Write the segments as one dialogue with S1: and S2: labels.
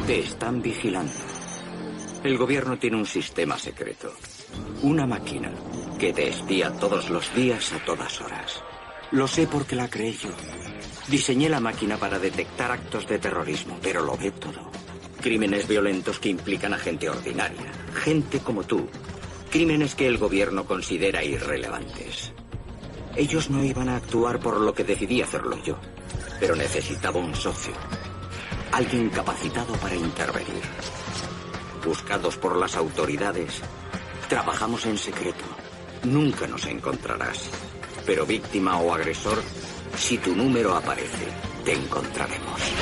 S1: Te están vigilando. El gobierno tiene un sistema secreto. Una máquina que te espía todos los días a todas horas. Lo sé porque la creé yo. Diseñé la máquina para detectar actos de terrorismo, pero lo ve todo. Crímenes violentos que implican a gente ordinaria, gente como tú. Crímenes que el gobierno considera irrelevantes. Ellos no iban a actuar por lo que decidí hacerlo yo, pero necesitaba un socio. Alguien capacitado para intervenir. Buscados por las autoridades, trabajamos en secreto. Nunca nos encontrarás. Pero víctima o agresor, si tu número aparece, te encontraremos.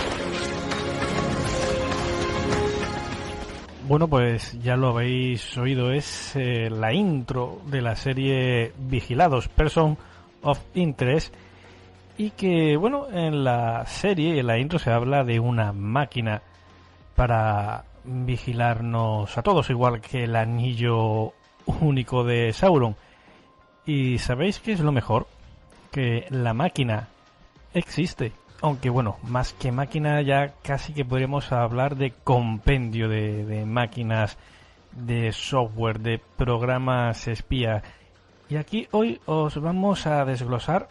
S2: Bueno, pues ya lo habéis oído, es la intro de la serie Vigilados, Person of Interest, y que, bueno, en la serie, en la intro se habla de una máquina para vigilarnos a todos, igual que el anillo único de Sauron. ¿Y sabéis qué es lo mejor? Que la máquina existe. Aunque bueno, más que máquina ya casi que podríamos hablar de compendio de máquinas, de software, de programas espía. Y aquí hoy os vamos a desglosar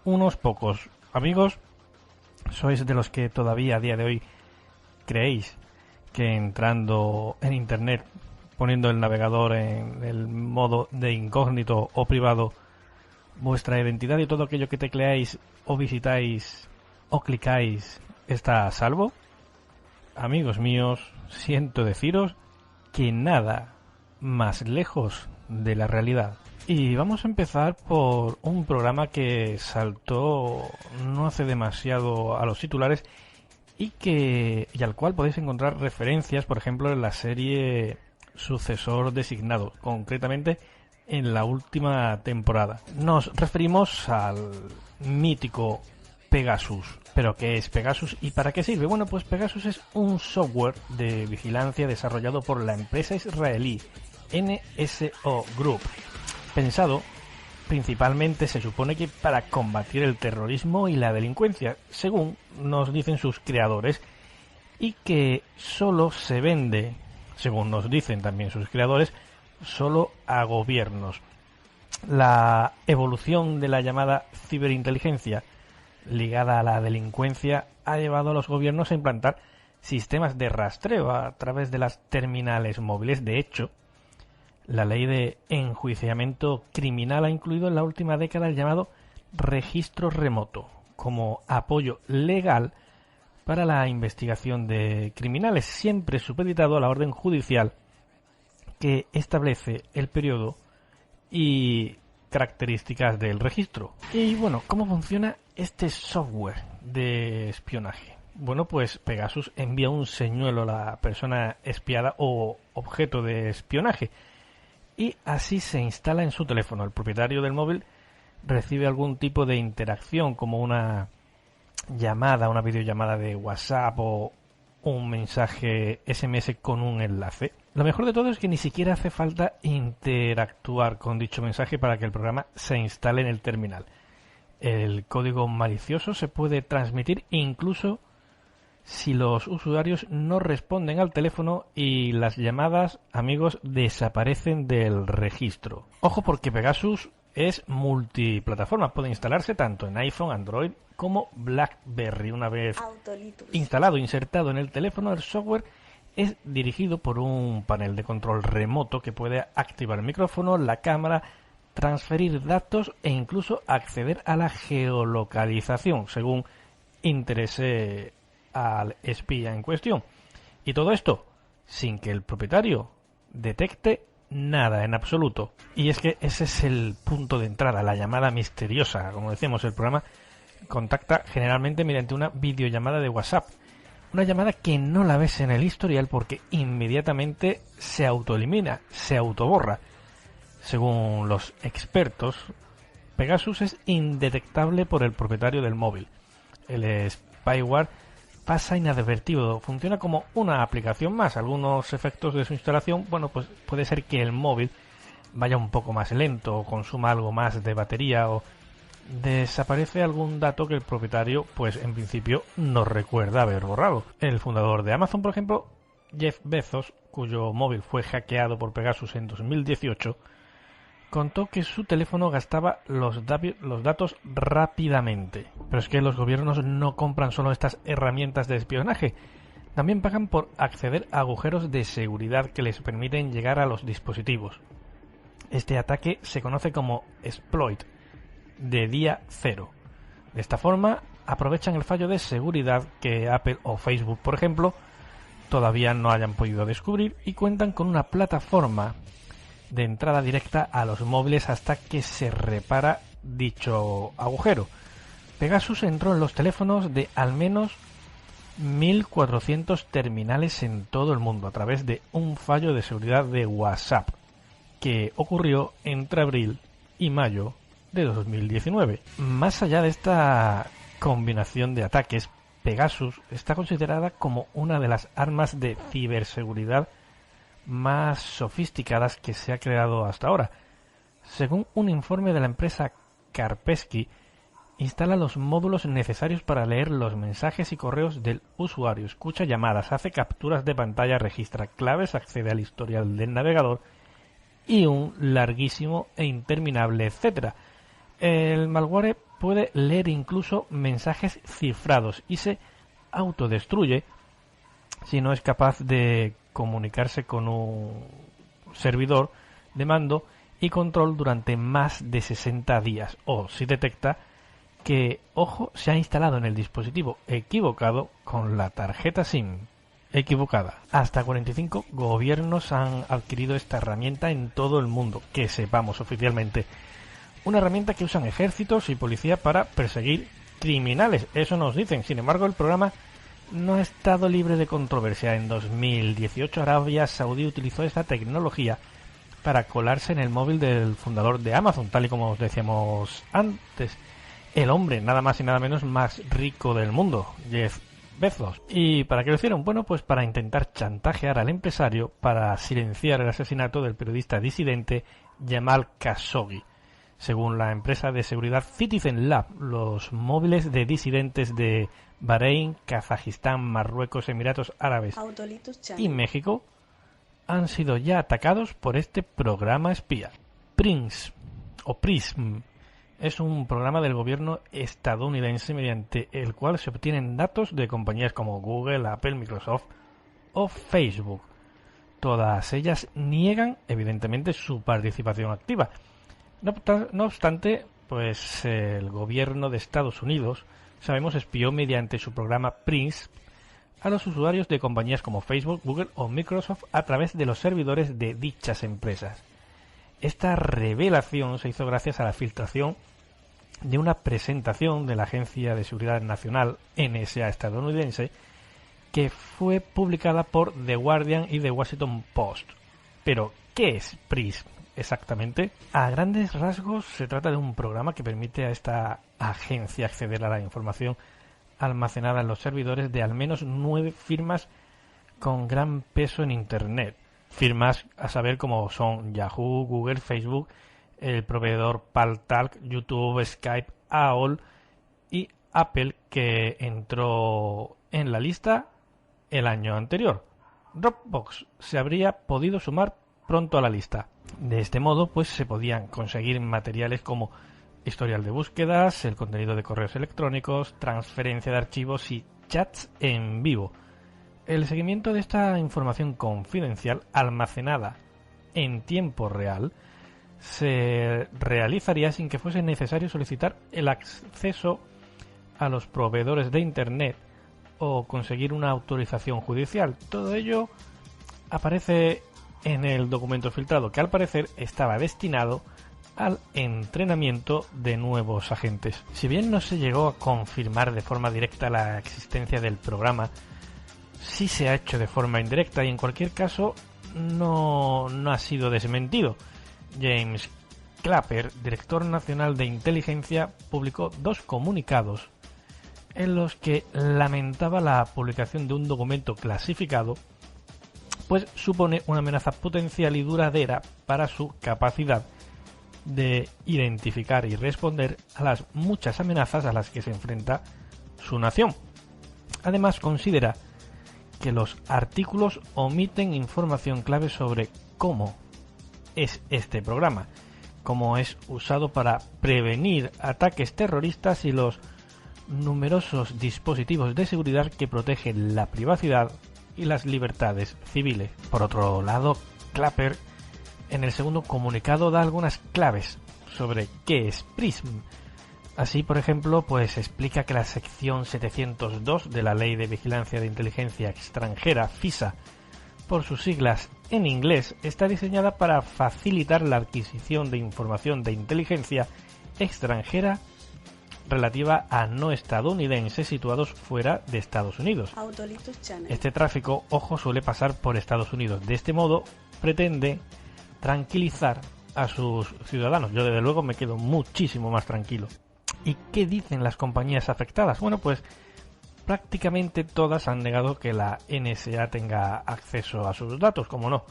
S2: unos pocos. Amigos, sois de los que todavía a día de hoy creéis que entrando en internet, poniendo el navegador en el modo de incógnito o privado, vuestra identidad y todo aquello que tecleáis o visitáis o clicáis está a salvo? Amigos míos, siento deciros que nada más lejos de la realidad. Y vamos a empezar por un programa que saltó no hace demasiado a los titulares y al cual podéis encontrar referencias, por ejemplo, en la serie Sucesor Designado, concretamente en la última temporada. Nos referimos al mítico Pegasus. ¿Pero qué es Pegasus y para qué sirve? Bueno, pues Pegasus es un software de vigilancia desarrollado por la empresa israelí NSO Group, pensado principalmente, se supone, que para combatir el terrorismo y la delincuencia, según nos dicen sus creadores, y que solo se vende, según nos dicen también sus creadores, solo a gobiernos. La evolución de la llamada ciberinteligencia ligada a la delincuencia ha llevado a los gobiernos a implantar sistemas de rastreo a través de las terminales móviles. De hecho, la ley de enjuiciamiento criminal ha incluido en la última década el llamado registro remoto como apoyo legal para la investigación de criminales, siempre supeditado a la orden judicial que establece el periodo y características del registro. Y bueno, ¿cómo funciona este software de espionaje? Bueno, pues Pegasus envía un señuelo a la persona espiada o objeto de espionaje y así se instala en su teléfono. El propietario del móvil recibe algún tipo de interacción como una llamada, una videollamada de WhatsApp o un mensaje SMS con un enlace. Lo mejor de todo es que ni siquiera hace falta interactuar con dicho mensaje para que el programa se instale en el terminal. El código malicioso se puede transmitir incluso si los usuarios no responden al teléfono y las llamadas, amigos, desaparecen del registro. Ojo, porque Pegasus es multiplataforma, puede instalarse tanto en iPhone, Android como BlackBerry. Una vez instalado, insertado en el teléfono, el software es dirigido por un panel de control remoto que puede activar el micrófono, la cámara, transferir datos e incluso acceder a la geolocalización según interese al espía en cuestión. Y todo esto sin que el propietario detecte nada en absoluto. Y es que ese es el punto de entrada, la llamada misteriosa. Como decíamos, el programa contacta generalmente mediante una videollamada de WhatsApp. Una llamada que no la ves en el historial porque inmediatamente se autoelimina, se autoborra. Según los expertos, Pegasus es indetectable por el propietario del móvil. El spyware pasa inadvertido, funciona como una aplicación más. Algunos efectos de su instalación, bueno, pues puede ser que el móvil vaya un poco más lento o consuma algo más de batería o desaparece algún dato que el propietario, pues en principio, no recuerda haber borrado. El fundador de Amazon, por ejemplo, Jeff Bezos, cuyo móvil fue hackeado por Pegasus en 2018, contó que su teléfono gastaba los datos rápidamente. Pero es que los gobiernos no compran solo estas herramientas de espionaje, también pagan por acceder a agujeros de seguridad que les permiten llegar a los dispositivos. Este ataque se conoce como exploit de día cero. De esta forma, aprovechan el fallo de seguridad que Apple o Facebook, por ejemplo, todavía no hayan podido descubrir y cuentan con una plataforma de entrada directa a los móviles hasta que se repara dicho agujero. Pegasus entró en los teléfonos de al menos 1.400 terminales en todo el mundo a través de un fallo de seguridad de WhatsApp que ocurrió entre abril y mayo de 2019. Más allá de esta combinación de ataques, Pegasus está considerada como una de las armas de ciberseguridad más sofisticadas que se ha creado hasta ahora. Según un informe de la empresa Kaspersky, instala los módulos necesarios para leer los mensajes y correos del usuario, escucha llamadas, hace capturas de pantalla, registra claves, accede al historial del navegador y un larguísimo e interminable etcétera. El malware puede leer incluso mensajes cifrados y se autodestruye si no es capaz de comunicarse con un servidor de mando y control durante más de 60 días o si detecta que, ojo, se ha instalado en el dispositivo equivocado con la tarjeta SIM equivocada. Hasta 45 gobiernos han adquirido esta herramienta en todo el mundo, que sepamos oficialmente. Una herramienta que usan ejércitos y policía para perseguir criminales, eso nos dicen. Sin embargo, el programa no ha estado libre de controversia. En 2018 Arabia Saudí utilizó esta tecnología para colarse en el móvil del fundador de Amazon, tal y como os decíamos antes. El hombre, nada más y nada menos, más rico del mundo, Jeff Bezos. ¿Y para qué lo hicieron? Bueno, pues para intentar chantajear al empresario para silenciar el asesinato del periodista disidente Jamal Khashoggi. Según la empresa de seguridad Citizen Lab, los móviles de disidentes de Bahrein, Kazajistán, Marruecos, Emiratos Árabes y México han sido ya atacados por este programa espía. PRISM es un programa del gobierno estadounidense mediante el cual se obtienen datos de compañías como Google, Apple, Microsoft o Facebook. Todas ellas niegan, evidentemente, su participación activa. No obstante, pues el gobierno de Estados Unidos, sabemos, espió mediante su programa PRISM a los usuarios de compañías como Facebook, Google o Microsoft a través de los servidores de dichas empresas. Esta revelación se hizo gracias a la filtración de una presentación de la Agencia de Seguridad Nacional NSA estadounidense que fue publicada por The Guardian y The Washington Post. Pero, ¿qué es PRISM exactamente? A grandes rasgos se trata de un programa que permite a esta agencia acceder a la información almacenada en los servidores de al menos 9 firmas con gran peso en Internet. Firmas a saber como son Yahoo, Google, Facebook, el proveedor Paltalk, YouTube, Skype, AOL y Apple, que entró en la lista el año anterior. Dropbox se habría podido sumar pronto a la lista. De este modo, pues se podían conseguir materiales como historial de búsquedas, el contenido de correos electrónicos, transferencia de archivos y chats en vivo. El seguimiento de esta información confidencial almacenada en tiempo real se realizaría sin que fuese necesario solicitar el acceso a los proveedores de Internet o conseguir una autorización judicial. Todo ello aparece en el documento filtrado, que al parecer estaba destinado al entrenamiento de nuevos agentes. Si bien no se llegó a confirmar de forma directa la existencia del programa, sí se ha hecho de forma indirecta y en cualquier caso no ha sido desmentido. James Clapper, director nacional de inteligencia, publicó 2 comunicados en los que lamentaba la publicación de un documento clasificado, pues supone una amenaza potencial y duradera para su capacidad de identificar y responder a las muchas amenazas a las que se enfrenta su nación. Además, considera que los artículos omiten información clave sobre cómo es este programa, cómo es usado para prevenir ataques terroristas y los numerosos dispositivos de seguridad que protegen la privacidad y las libertades civiles. Por otro lado, Clapper en el segundo comunicado da algunas claves sobre qué es PRISM. Así, por ejemplo, pues explica que la sección 702 de la Ley de Vigilancia de Inteligencia Extranjera, FISA, por sus siglas en inglés, está diseñada para facilitar la adquisición de información de inteligencia extranjera relativa a no estadounidenses situados fuera de Estados Unidos. Este tráfico, ojo, suele pasar por Estados Unidos. De este modo, pretende tranquilizar a sus ciudadanos. Yo, desde luego, me quedo muchísimo más tranquilo. ¿Y qué dicen las compañías afectadas? Bueno, pues prácticamente todas han negado que la NSA tenga acceso a sus datos, como no,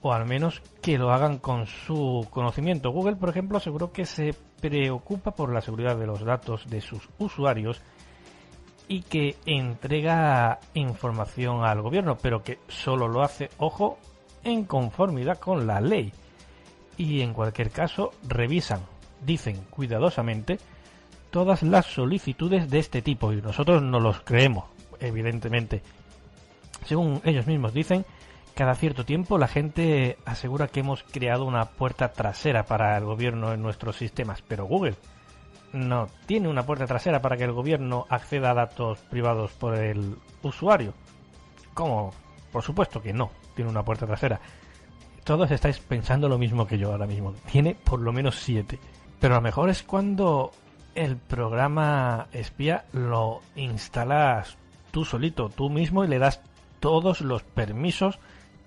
S2: o al menos que lo hagan con su conocimiento. Google, por ejemplo, aseguró que se preocupa por la seguridad de los datos de sus usuarios y que entrega información al gobierno, pero que solo lo hace, ojo, en conformidad con la ley. Y en cualquier caso, revisan, dicen cuidadosamente, todas las solicitudes de este tipo, y nosotros no los creemos, evidentemente. Según ellos mismos dicen, cada cierto tiempo la gente asegura que hemos creado una puerta trasera para el gobierno en nuestros sistemas, pero Google no tiene una puerta trasera para que el gobierno acceda a datos privados por el usuario. ¿Cómo? Por supuesto que no tiene una puerta trasera. Todos estáis pensando lo mismo que yo ahora mismo. Tiene por lo menos 7. Pero a lo mejor es cuando el programa espía lo instalas tú solito, tú mismo, y le das todos los permisos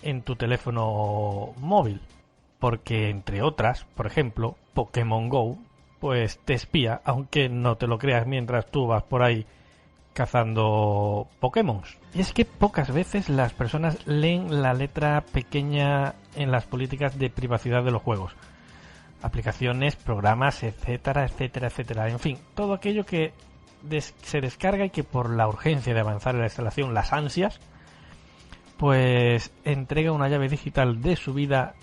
S2: en tu teléfono móvil. Porque, entre otras, por ejemplo, Pokémon Go, pues te espía, aunque no te lo creas, mientras tú vas por ahí cazando Pokémon. Y es que pocas veces las personas leen la letra pequeña en las políticas de privacidad de los juegos. Aplicaciones, programas, etcétera, etcétera, etcétera. En fin, todo aquello que se descarga y que por la urgencia de avanzar en la instalación, las ansias, pues entrega una llave digital de su vida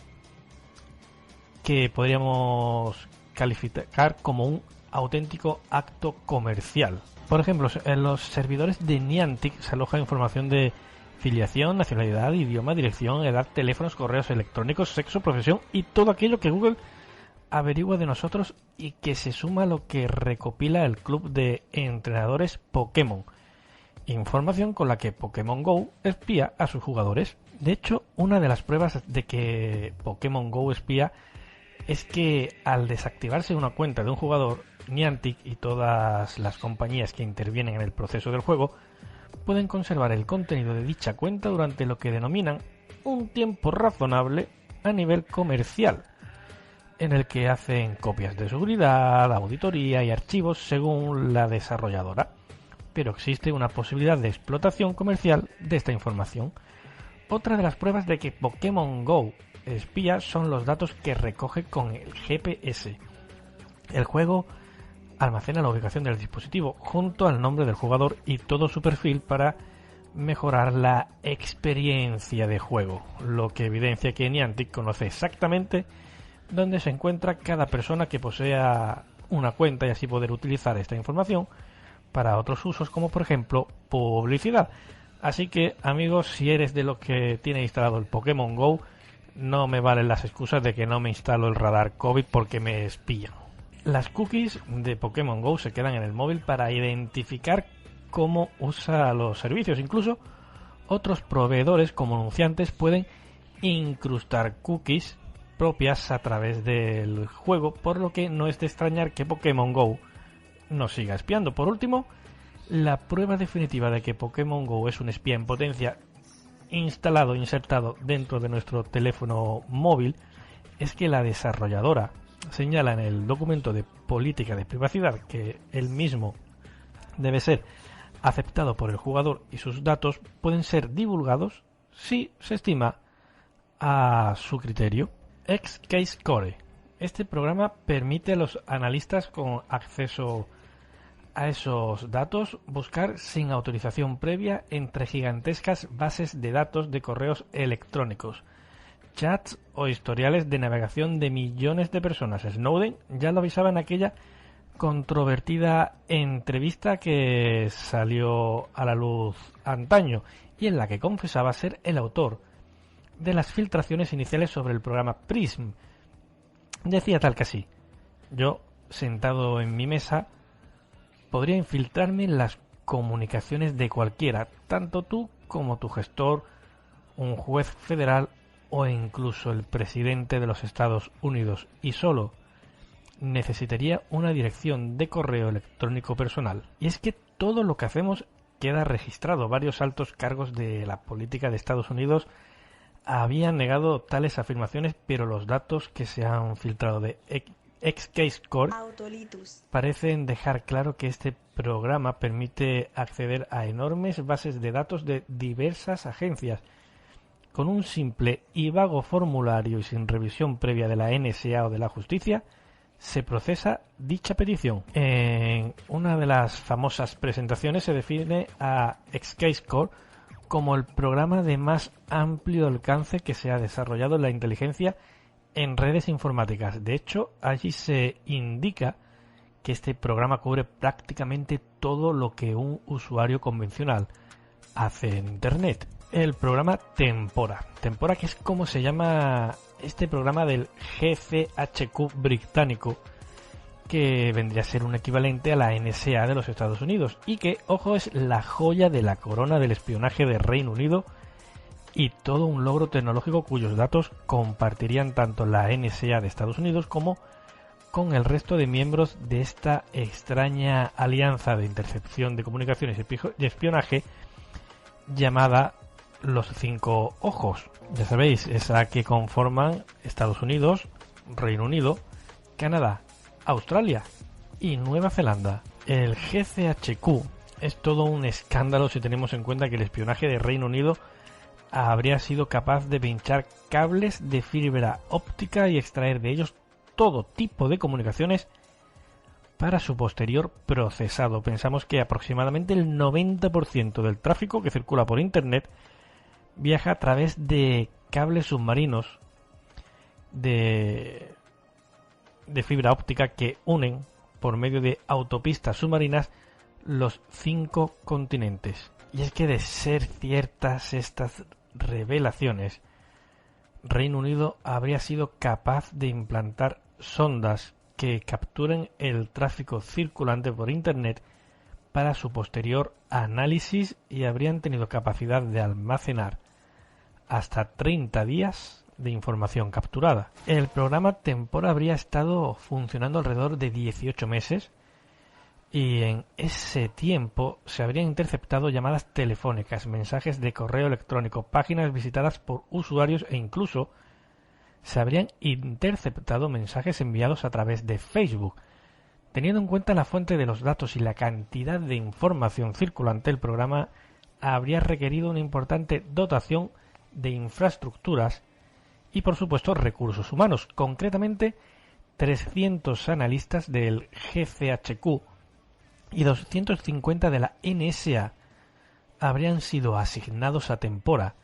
S2: que podríamos calificar como un auténtico acto comercial. Por ejemplo, en los servidores de Niantic se aloja información de filiación, nacionalidad, idioma, dirección, edad, teléfonos, correos electrónicos, sexo, profesión y todo aquello que Google averigua de nosotros y que se suma a lo que recopila el club de entrenadores Pokémon. Información con la que Pokémon Go espía a sus jugadores. De hecho, una de las pruebas de que Pokémon Go espía es que al desactivarse una cuenta de un jugador, Niantic y todas las compañías que intervienen en el proceso del juego pueden conservar el contenido de dicha cuenta durante lo que denominan un tiempo razonable a nivel comercial, en el que hacen copias de seguridad, auditoría y archivos según la desarrolladora. Pero existe una posibilidad de explotación comercial de esta información. Otra de las pruebas de que Pokémon Go espía son los datos que recoge con el GPS. El juego almacena la ubicación del dispositivo junto al nombre del jugador y todo su perfil para mejorar la experiencia de juego, lo que evidencia que Niantic conoce exactamente dónde se encuentra cada persona que posea una cuenta y así poder utilizar esta información para otros usos, como por ejemplo publicidad. Así que, amigos, si eres de los que tiene instalado el Pokémon Go, no me valen las excusas de que no me instalo el radar COVID porque me espían. Las cookies de Pokémon Go se quedan en el móvil para identificar cómo usa los servicios. Incluso otros proveedores como anunciantes pueden incrustar cookies propias a través del juego, por lo que no es de extrañar que Pokémon Go nos siga espiando. Por último, la prueba definitiva de que Pokémon Go es un espía en potencia insertado dentro de nuestro teléfono móvil es que la desarrolladora señala en el documento de política de privacidad que el mismo debe ser aceptado por el jugador y sus datos pueden ser divulgados si se estima a su criterio. XCaseCore. Este programa permite a los analistas con acceso a esos datos, buscar sin autorización previa entre gigantescas bases de datos de correos electrónicos, chats o historiales de navegación de millones de personas. Snowden ya lo avisaba en aquella controvertida entrevista que salió a la luz antaño y en la que confesaba ser el autor de las filtraciones iniciales sobre el programa PRISM. Decía tal que así: yo, sentado en mi mesa, podría infiltrarme en las comunicaciones de cualquiera, tanto tú como tu gestor, un juez federal o incluso el presidente de los Estados Unidos, y solo necesitaría una dirección de correo electrónico personal. Y es que todo lo que hacemos queda registrado. Varios altos cargos de la política de Estados Unidos habían negado tales afirmaciones, pero los datos que se han filtrado de Xcascore parecen dejar claro que este programa permite acceder a enormes bases de datos de diversas agencias. Con un simple y vago formulario y sin revisión previa de la NSA o de la justicia, se procesa dicha petición. En una de las famosas presentaciones se define a Xcascore como el programa de más amplio alcance que se ha desarrollado en la inteligencia en redes informáticas. De hecho, allí se indica que este programa cubre prácticamente todo lo que un usuario convencional hace en Internet. El programa Tempora, que es como se llama este programa del GCHQ británico, que vendría a ser un equivalente a la NSA de los Estados Unidos y que, ojo, es la joya de la corona del espionaje de Reino Unido y todo un logro tecnológico cuyos datos compartirían tanto la NSA de Estados Unidos como con el resto de miembros de esta extraña alianza de intercepción de comunicaciones y espionaje llamada los Cinco Ojos. Ya sabéis, esa que conforman Estados Unidos, Reino Unido, Canadá, Australia y Nueva Zelanda. El GCHQ es todo un escándalo si tenemos en cuenta que el espionaje de Reino Unido habría sido capaz de pinchar cables de fibra óptica y extraer de ellos todo tipo de comunicaciones para su posterior procesado. Pensamos que aproximadamente el 90% del tráfico que circula por Internet viaja a través de cables submarinos de fibra óptica que unen por medio de autopistas submarinas los 5 continentes. Y es que, de ser ciertas estas revelaciones, Reino Unido habría sido capaz de implantar sondas que capturen el tráfico circulante por Internet para su posterior análisis y habrían tenido capacidad de almacenar hasta 30 días de información capturada. El programa Tempora habría estado funcionando alrededor de 18 meses y en ese tiempo se habrían interceptado llamadas telefónicas, mensajes de correo electrónico, páginas visitadas por usuarios e incluso se habrían interceptado mensajes enviados a través de Facebook. Teniendo en cuenta la fuente de los datos y la cantidad de información circulante, el programa habría requerido una importante dotación de infraestructuras y, por supuesto, recursos humanos. Concretamente, 300 analistas del GCHQ y 250 de la NSA habrían sido asignados a Tempora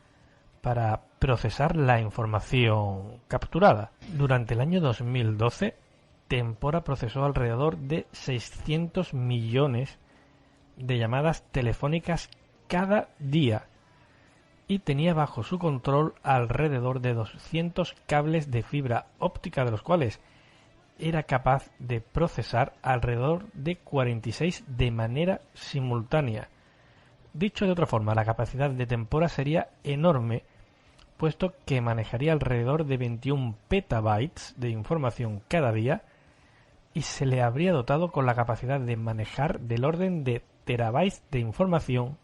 S2: para procesar la información capturada. Durante el año 2012, Tempora procesó alrededor de 600 millones de llamadas telefónicas cada día y tenía bajo su control alrededor de 200 cables de fibra óptica, de los cuales era capaz de procesar alrededor de 46 de manera simultánea. Dicho de otra forma, la capacidad de Tempora sería enorme, puesto que manejaría alrededor de 21 petabytes de información cada día y se le habría dotado con la capacidad de manejar del orden de terabytes de información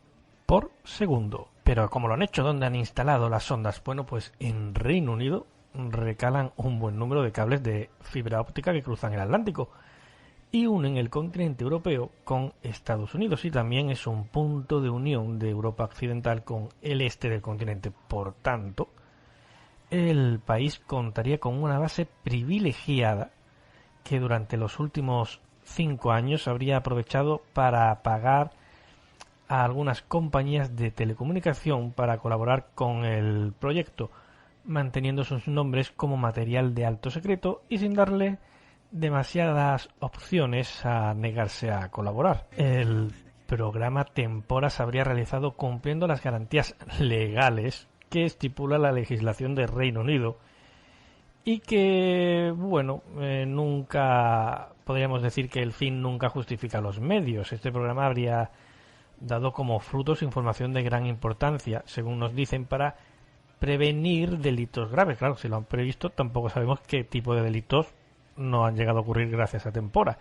S2: por segundo. Pero ¿cómo lo han hecho? ¿Dónde han instalado las sondas? Bueno, pues en Reino Unido recalan un buen número de cables de fibra óptica que cruzan el Atlántico y unen el continente europeo con Estados Unidos, y también es un punto de unión de Europa occidental con el este del continente. Por tanto, el país contaría con una base privilegiada que durante los últimos 5 años habría aprovechado para pagar a algunas compañías de telecomunicación para colaborar con el proyecto, manteniendo sus nombres como material de alto secreto y sin darle demasiadas opciones a negarse a colaborar. El programa Tempora se habría realizado cumpliendo las garantías legales que estipula la legislación del Reino Unido y que, bueno, nunca podríamos decir que el fin nunca justifica los medios. Este programa habría dado como frutos información de gran importancia, según nos dicen, para prevenir delitos graves. Claro, si lo han previsto, tampoco sabemos qué tipo de delitos no han llegado a ocurrir gracias a Tempora.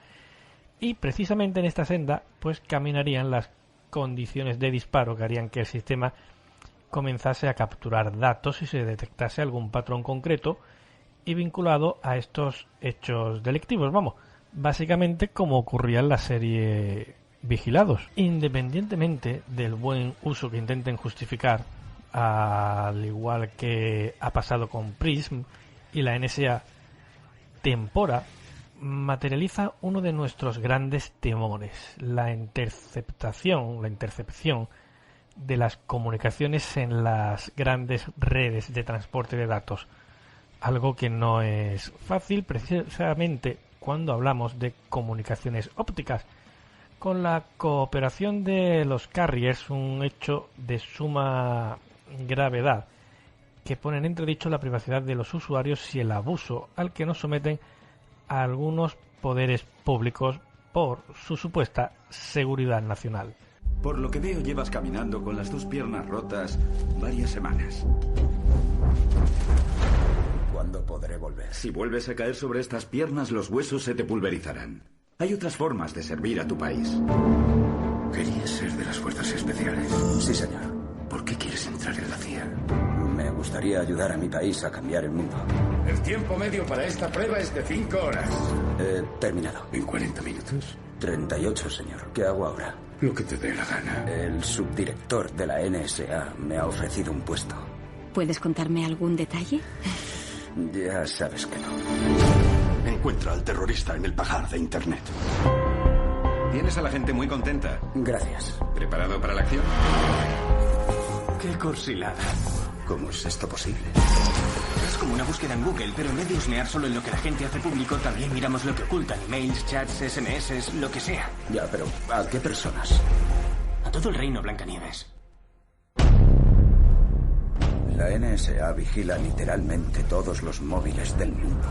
S2: Y precisamente en esta senda, pues caminarían las condiciones de disparo que harían que el sistema comenzase a capturar datos y se detectase algún patrón concreto y vinculado a estos hechos delictivos. Vamos, básicamente como ocurría en la serie Vigilados. Independientemente del buen uso que intenten justificar, al igual que ha pasado con Prism y la NSA, Tempora materializa uno de nuestros grandes temores, la intercepción de las comunicaciones en las grandes redes de transporte de datos, algo que no es fácil precisamente cuando hablamos de comunicaciones ópticas. Con la cooperación de los carriers, un hecho de suma gravedad que pone en entredicho la privacidad de los usuarios y el abuso al que nos someten a algunos poderes públicos por su supuesta seguridad nacional.
S3: Por lo que veo, llevas caminando con las 2 piernas rotas varias semanas.
S4: ¿Cuándo podré volver?
S3: Si vuelves a caer sobre estas piernas, los huesos se te pulverizarán. Hay otras formas de servir a tu país. ¿Querías ser de las fuerzas especiales?
S4: Sí, señor.
S3: ¿Por qué quieres entrar en la CIA?
S4: Me gustaría ayudar a mi país a cambiar el mundo.
S5: El tiempo medio para esta prueba es de 5 horas.
S4: Terminado.
S3: ¿En 40 minutos?
S4: 38, señor. ¿Qué hago ahora?
S3: Lo que te dé la gana.
S4: El subdirector de la NSA me ha ofrecido un puesto.
S6: ¿Puedes contarme algún detalle?
S4: Ya sabes que no.
S3: Encuentra al terrorista en el pajar de Internet. Tienes a la gente muy contenta.
S4: Gracias.
S3: ¿Preparado para la acción?
S7: ¡Qué cursilada!
S4: ¿Cómo es esto posible?
S7: Es como una búsqueda en Google, pero en vez de husmear solo en lo que la gente hace público, también miramos lo que ocultan. Emails, chats, SMS, lo que sea.
S4: Ya, pero ¿a qué personas?
S7: A todo el reino, Blancanieves.
S4: La NSA vigila literalmente todos los móviles del mundo.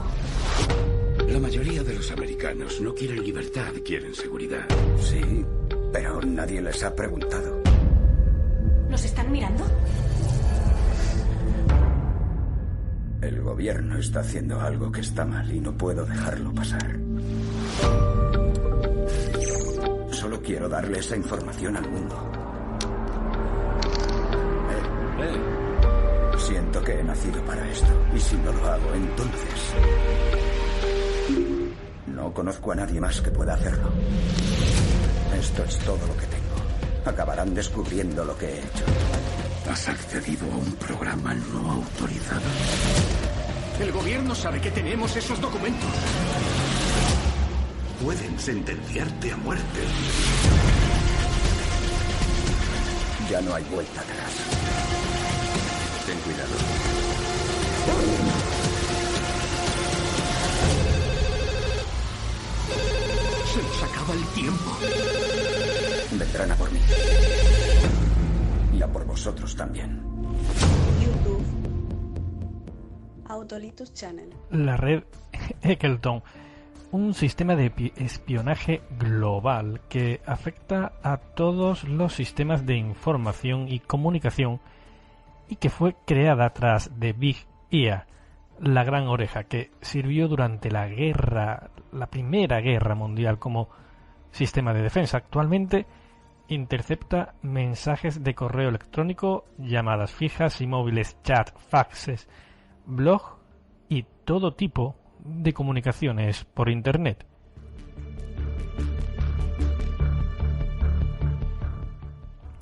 S3: La mayoría de los americanos no quieren libertad, quieren seguridad.
S4: Sí, pero nadie les ha preguntado.
S6: ¿Nos están mirando?
S4: El gobierno está haciendo algo que está mal y no puedo dejarlo pasar. Solo quiero darle esa información al mundo. Siento que he nacido para esto. Y si no lo hago, entonces no conozco a nadie más que pueda hacerlo. Esto es todo lo que tengo. Acabarán descubriendo lo que he hecho.
S3: ¿Has accedido a un programa no autorizado?
S5: El gobierno sabe que tenemos esos documentos.
S3: Pueden sentenciarte a muerte.
S4: Ya no hay vuelta atrás.
S3: Ten cuidado.
S5: Se nos acaba el tiempo.
S4: Vendrán a por mí. Y a por vosotros también.
S8: YouTube. Autolitus Channel.
S2: La red Eccleton, un sistema de espionaje global que afecta a todos los sistemas de información y comunicación y que fue creada tras The Big Ear, la Gran Oreja, que sirvió durante la Primera Guerra Mundial como sistema de defensa. Actualmente intercepta mensajes de correo electrónico, llamadas fijas y móviles, chat, faxes, blog y todo tipo de comunicaciones por Internet.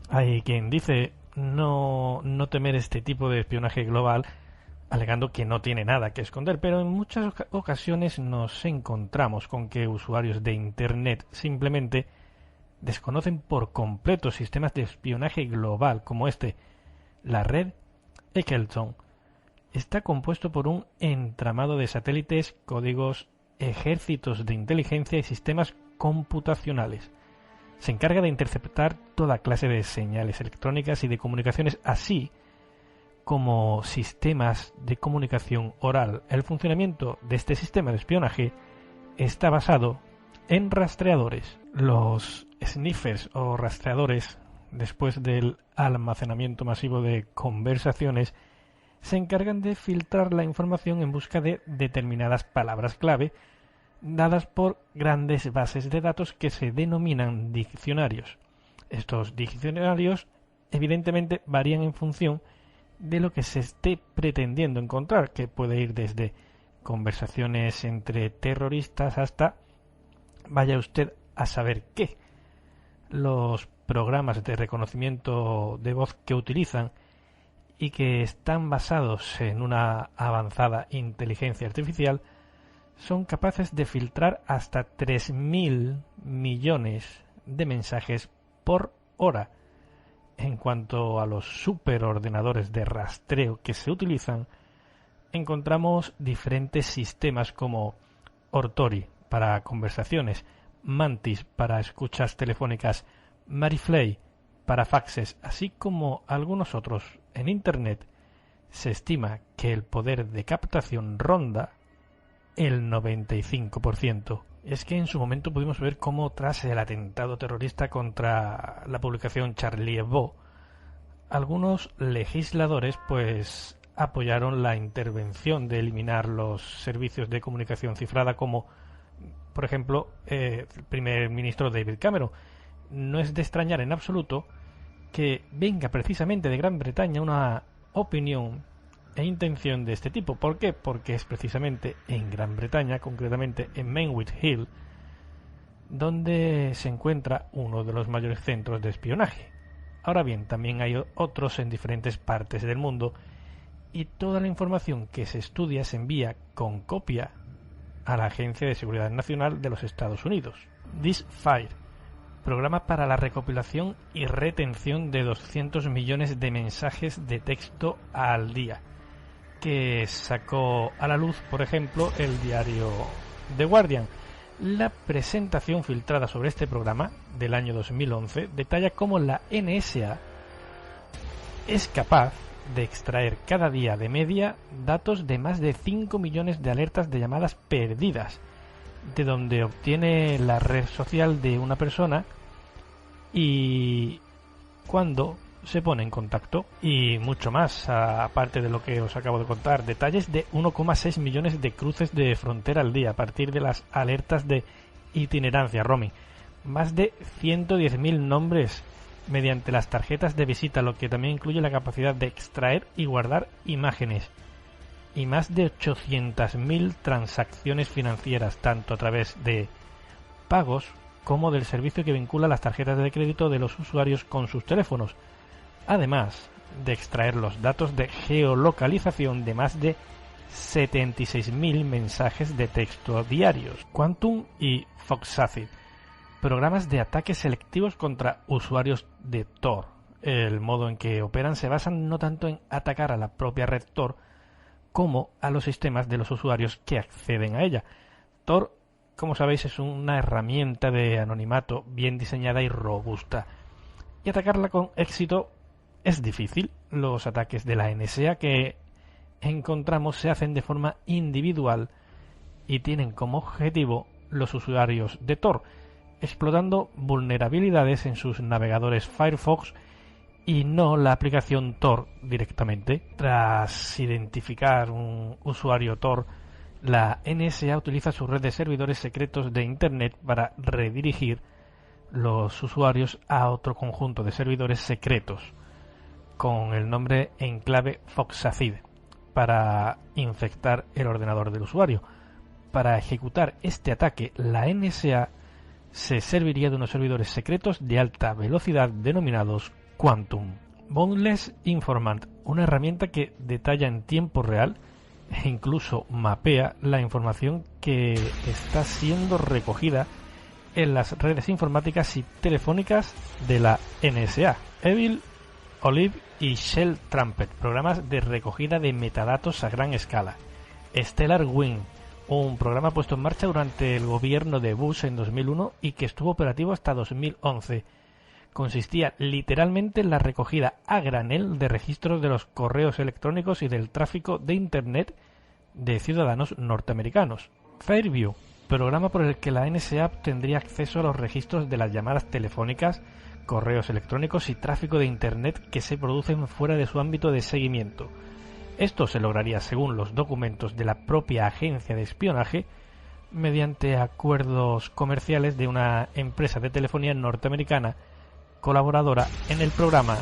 S2: Hay quien dice no temer este tipo de espionaje global alegando que no tiene nada que esconder, pero en muchas ocasiones nos encontramos con que usuarios de Internet simplemente desconocen por completo sistemas de espionaje global como este. La red Eccleston está compuesto por un entramado de satélites, códigos, ejércitos de inteligencia y sistemas computacionales. Se encarga de interceptar toda clase de señales electrónicas y de comunicaciones, así como sistemas de comunicación oral. El funcionamiento de este sistema de espionaje está basado en rastreadores. Los sniffers o rastreadores, después del almacenamiento masivo de conversaciones, se encargan de filtrar la información en busca de determinadas palabras clave dadas por grandes bases de datos que se denominan diccionarios. Estos diccionarios evidentemente varían en función de lo que se esté pretendiendo encontrar, que puede ir desde conversaciones entre terroristas hasta vaya usted a saber qué. Los programas de reconocimiento de voz que utilizan y que están basados en una avanzada inteligencia artificial son capaces de filtrar hasta 3.000 millones de mensajes por hora. En cuanto a los superordenadores de rastreo que se utilizan, encontramos diferentes sistemas como Ortori para conversaciones, Mantis para escuchas telefónicas, Mariflay para faxes, así como algunos otros. En Internet se estima que el poder de captación ronda el 95%. Es que en su momento pudimos ver cómo tras el atentado terrorista contra la publicación Charlie Hebdo, algunos legisladores pues apoyaron la intervención de eliminar los servicios de comunicación cifrada, como por ejemplo el primer ministro David Cameron. No es de extrañar en absoluto que venga precisamente de Gran Bretaña una opinión e intención de este tipo. ¿Por qué? Porque es precisamente en Gran Bretaña, concretamente en Mainwood Hill, donde se encuentra uno de los mayores centros de espionaje. Ahora bien, también hay otros en diferentes partes del mundo, y toda la información que se estudia se envía con copia a la Agencia de Seguridad Nacional de los Estados Unidos. This-Fire, programa para la recopilación y retención de 200 millones de mensajes de texto al día, que sacó a la luz, por ejemplo, el diario The Guardian. La presentación filtrada sobre este programa del año 2011 detalla cómo la NSA es capaz de extraer cada día de media datos de más de 5 millones de alertas de llamadas perdidas, de donde obtiene la red social de una persona y cuando se pone en contacto, y mucho más, aparte de lo que os acabo de contar. Detalles de 1,6 millones de cruces de frontera al día a partir de las alertas de itinerancia, roaming, más de 110.000 nombres mediante las tarjetas de visita, lo que también incluye la capacidad de extraer y guardar imágenes, y más de 800.000 transacciones financieras, tanto a través de pagos como del servicio que vincula las tarjetas de crédito de los usuarios con sus teléfonos, además de extraer los datos de geolocalización de más de 76.000 mensajes de texto diarios. Quantum y Foxacid, programas de ataques selectivos contra usuarios de Tor. El modo en que operan se basan no tanto en atacar a la propia red Tor como a los sistemas de los usuarios que acceden a ella. Tor, como sabéis, es una herramienta de anonimato bien diseñada y robusta, y atacarla con éxito es difícil. Los ataques de la NSA que encontramos se hacen de forma individual y tienen como objetivo los usuarios de Tor, explotando vulnerabilidades en sus navegadores Firefox y no la aplicación Tor directamente. Tras identificar un usuario Tor, la NSA utiliza su red de servidores secretos de Internet para redirigir los usuarios a otro conjunto de servidores secretos con el nombre en clave Foxacid para infectar el ordenador del usuario. Para ejecutar este ataque, la NSA se serviría de unos servidores secretos de alta velocidad denominados Quantum. Boundless Informant, una herramienta que detalla en tiempo real e incluso mapea la información que está siendo recogida en las redes informáticas y telefónicas de la NSA. Evil, Olive y Shell Trumpet, programas de recogida de metadatos a gran escala. Stellar Wing, un programa puesto en marcha durante el gobierno de Bush en 2001 y que estuvo operativo hasta 2011. Consistía literalmente en la recogida a granel de registros de los correos electrónicos y del tráfico de Internet de ciudadanos norteamericanos. Fairview, programa por el que la NSA tendría acceso a los registros de las llamadas telefónicas, correos electrónicos y tráfico de Internet que se producen fuera de su ámbito de seguimiento. Esto se lograría, según los documentos de la propia agencia de espionaje, mediante acuerdos comerciales de una empresa de telefonía norteamericana colaboradora en el programa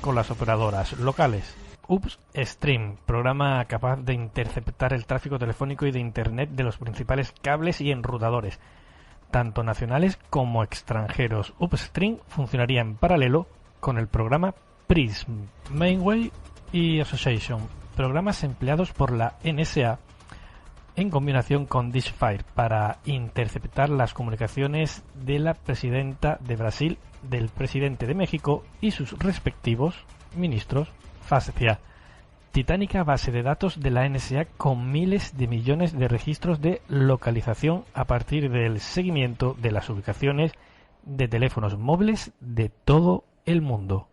S2: con las operadoras locales. Upstream, programa capaz de interceptar el tráfico telefónico y de Internet de los principales cables y enrutadores, tanto nacionales como extranjeros. Upstream funcionaría en paralelo con el programa PRISM, Mainway y Association, programas empleados por la NSA en combinación con Dishfire para interceptar las comunicaciones de la presidenta de Brasil, del presidente de México y sus respectivos ministros. FASCIA, titánica base de datos de la NSA con miles de millones de registros de localización a partir del seguimiento de las ubicaciones de teléfonos móviles de todo el mundo.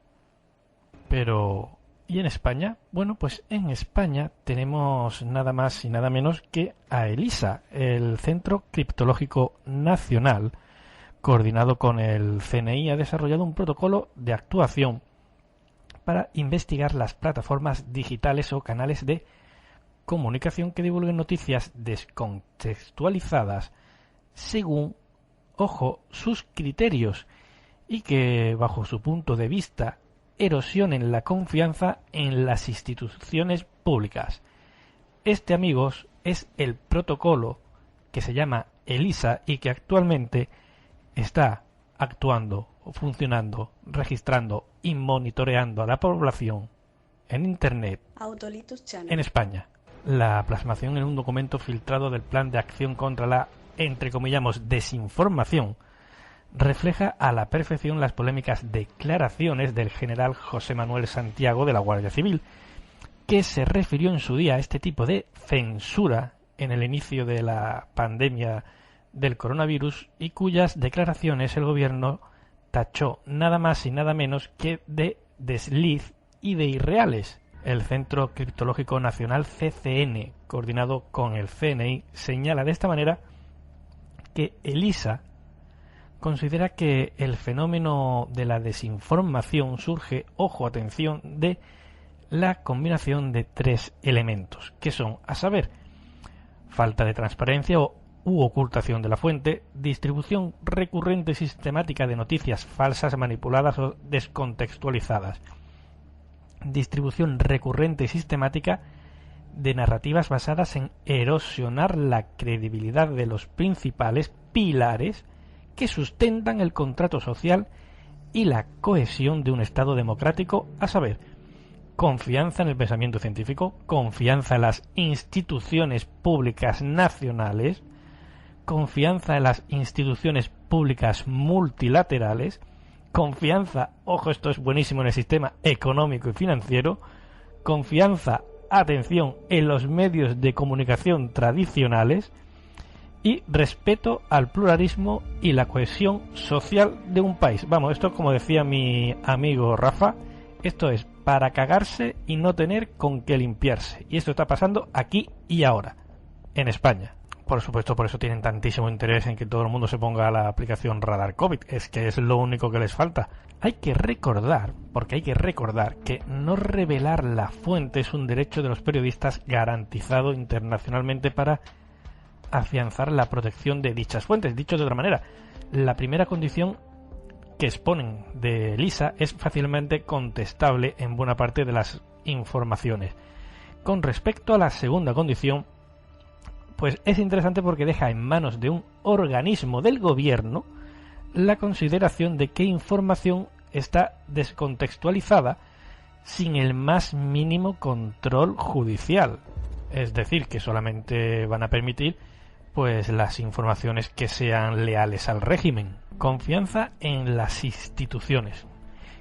S2: Pero ¿y en España? Bueno, pues en España tenemos nada más y nada menos que a ELISA, el Centro Criptológico Nacional, coordinado con el CNI, ha desarrollado un protocolo de actuación para investigar las plataformas digitales o canales de comunicación que divulguen noticias descontextualizadas según, ojo, sus criterios y que, bajo su punto de vista, erosionen la confianza en las instituciones públicas. Este, amigos, es el protocolo que se llama ELISA y que actualmente está actuando, funcionando, registrando y monitoreando a la población en Internet en España. La plasmación en un documento filtrado del Plan de Acción contra la, entrecomillamos, desinformación refleja a la perfección las polémicas declaraciones del general José Manuel Santiago de la Guardia Civil, que se refirió en su día a este tipo de censura en el inicio de la pandemia del coronavirus y cuyas declaraciones el gobierno tachó nada más y nada menos que de desliz y de irreales. El Centro Criptológico Nacional CCN, coordinado con el CNI, señala de esta manera que ELISA considera que el fenómeno de la desinformación surge, ojo, atención, de la combinación de tres elementos, que son, a saber, falta de transparencia u ocultación de la fuente, distribución recurrente y sistemática de noticias falsas, manipuladas o descontextualizadas, distribución recurrente y sistemática de narrativas basadas en erosionar la credibilidad de los principales pilares que sustentan el contrato social y la cohesión de un Estado democrático, a saber, confianza en el pensamiento científico, confianza en las instituciones públicas nacionales, confianza en las instituciones públicas multilaterales, confianza, ojo, esto es buenísimo, en el sistema económico y financiero, confianza, atención, en los medios de comunicación tradicionales y respeto al pluralismo y la cohesión social de un país. Vamos, esto, como decía mi amigo Rafa, esto es para cagarse y no tener con qué limpiarse. Y esto está pasando aquí y ahora, en España. Por supuesto, por eso tienen tantísimo interés en que todo el mundo se ponga la aplicación Radar COVID. Es que es lo único que les falta. Hay que recordar, porque hay que recordar que no revelar la fuente es un derecho de los periodistas garantizado internacionalmente para afianzar la protección de dichas fuentes. Dicho de otra manera, la primera condición que exponen de ELISA es fácilmente contestable en buena parte de las informaciones. Con respecto a la segunda condición, pues es interesante porque deja en manos de un organismo del gobierno la consideración de qué información está descontextualizada sin el más mínimo control judicial. Es decir, que solamente van a permitir pues las informaciones que sean leales al régimen. Confianza en las instituciones.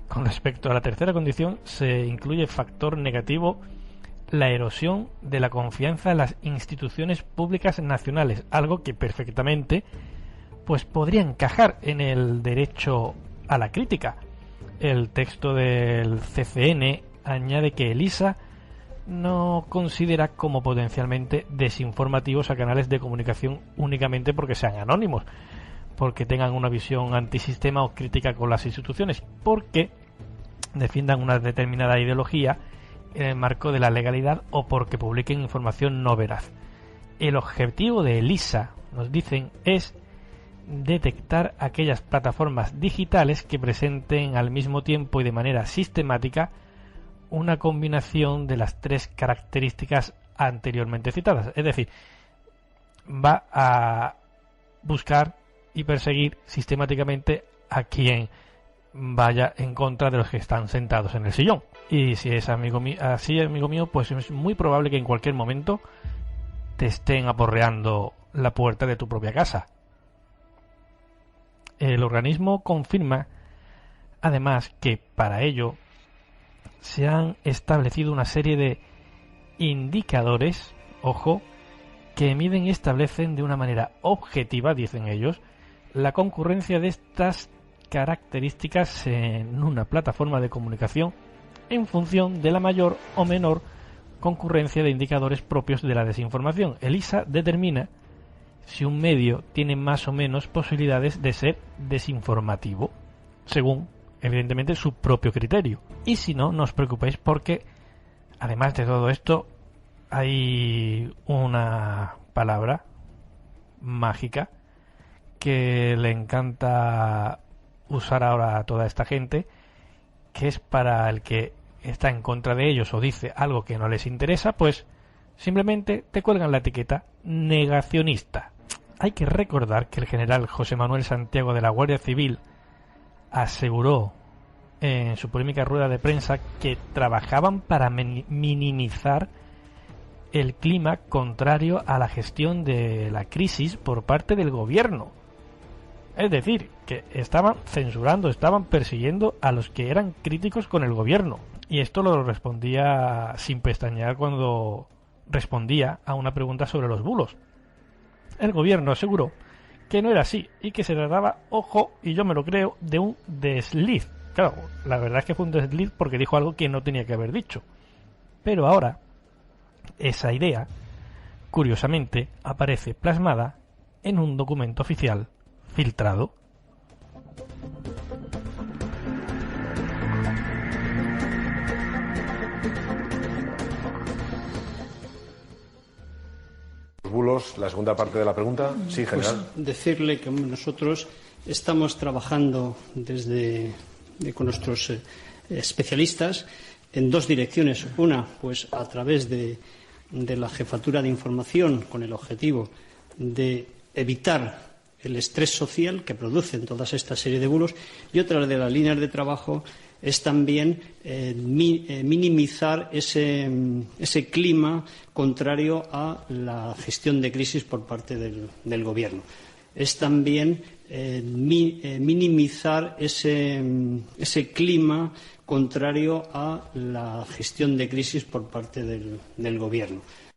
S2: Con respecto a la tercera condición, se incluye factor negativo la erosión de la confianza en las instituciones públicas nacionales, algo que perfectamente pues podría encajar en el derecho a la crítica. El texto del CCN añade que ELISA no considera como potencialmente desinformativos a canales de comunicación únicamente porque sean anónimos, porque tengan una visión antisistema o crítica con las instituciones, porque defiendan una determinada ideología en el marco de la legalidad o porque publiquen información no veraz. El objetivo de ELISA, nos dicen, es detectar aquellas plataformas digitales que presenten al mismo tiempo y de manera sistemática una combinación de las tres características anteriormente citadas. Es decir, va a buscar y perseguir sistemáticamente a quien vaya en contra de los que están sentados en el sillón. Y si es amigo mío, pues es muy probable que en cualquier momento te estén aporreando la puerta de tu propia casa. El organismo confirma además que para ello se han establecido una serie de indicadores, ojo, que miden y establecen de una manera objetiva, dicen ellos, la concurrencia de estas características en una plataforma de comunicación en función de la mayor o menor concurrencia de indicadores propios de la desinformación. ELISA determina si un medio tiene más o menos posibilidades de ser desinformativo, según evidentemente su propio criterio. Y si no, no os preocupéis porque además de todo esto hay una palabra mágica que le encanta usar ahora a toda esta gente, que es para el que está en contra de ellos o dice algo que no les interesa, pues simplemente te cuelgan la etiqueta negacionista. Hay que recordar que el general José Manuel Santiago de la Guardia Civil aseguró en su polémica rueda de prensa que trabajaban para minimizar el clima contrario a la gestión de la crisis por parte del gobierno. Es decir, que estaban censurando, estaban persiguiendo a los que eran críticos con el gobierno. Y esto lo respondía sin pestañear cuando respondía a una pregunta sobre los bulos. El gobierno aseguró que no era así y que se trataba, ojo, y yo me lo creo, de un desliz. Claro, la verdad es que fue un desliz porque dijo algo que no tenía que haber dicho. Pero ahora, esa idea, curiosamente, aparece plasmada en un documento oficial filtrado.
S9: Bulos, la segunda parte de la pregunta. Sí, general.
S10: Pues decirle que nosotros estamos trabajando con nuestros especialistas en dos direcciones. Una, pues a través de la jefatura de información con el objetivo de evitar el estrés social que producen todas esta serie de bulos, y otra de las líneas de trabajo es también minimizar ese clima contrario a la gestión de crisis por parte del gobierno. Es también minimizar ese clima contrario a la gestión de crisis por parte del gobierno.